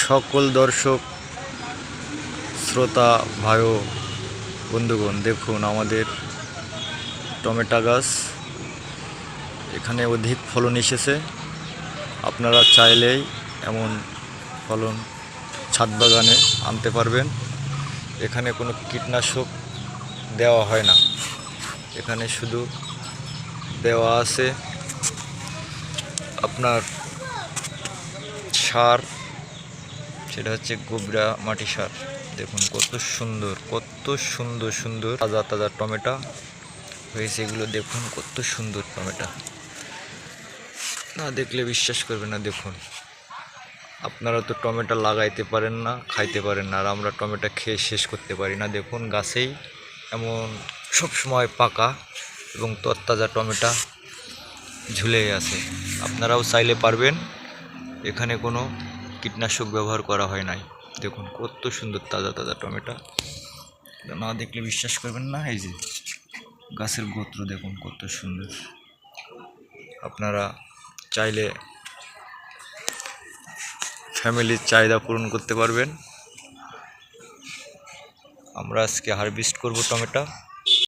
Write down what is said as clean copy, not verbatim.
সকল দর্শক শ্রোতা ভাই ও বন্ধুগণ, দেখুন আমাদের টমেটো গাছ এখানে অধিক ফলন এসেছে। আপনারা চাইলেই এমন ফলন ছাদ বাগানে আনতে পারবেন। এখানে কোনো কীটনাশক দেওয়া হয় না, এখানে শুধু দেওয়া আছে আপনার সার, সেটা হচ্ছে গোবরা মাটি সার। দেখুন কত সুন্দর সুন্দর তাজা তাজা টমেটো হয়েছে এগুলো। দেখুন কত সুন্দর টমেটো, না দেখলে বিশ্বাস করবেন না। দেখুন, আপনারা তো টমেটো লাগাইতে পারেন না, খাইতে পারেন না, আর আমরা টমেটো খেয়ে শেষ করতে পারি না। দেখুন গাছেই এমন সব সময় পাকা এবং তরতাজা টমেটো ঝুলে আছে। আপনারাও চাইলে পারবেন, এখানে কোনো কীটনাশক ব্যবহার করা হয় নাই। দেখুন কত সুন্দর তাজা তাজা টমেটো, না দেখলে বিশ্বাস করবেন না। এই যে গাছের গোত্র দেখুন কত সুন্দর। আপনারা চাইলে ফ্যামিলির চাহিদা পূরণ করতে পারবেন। আমরা আজকে হারভেস্ট করব টমেটো।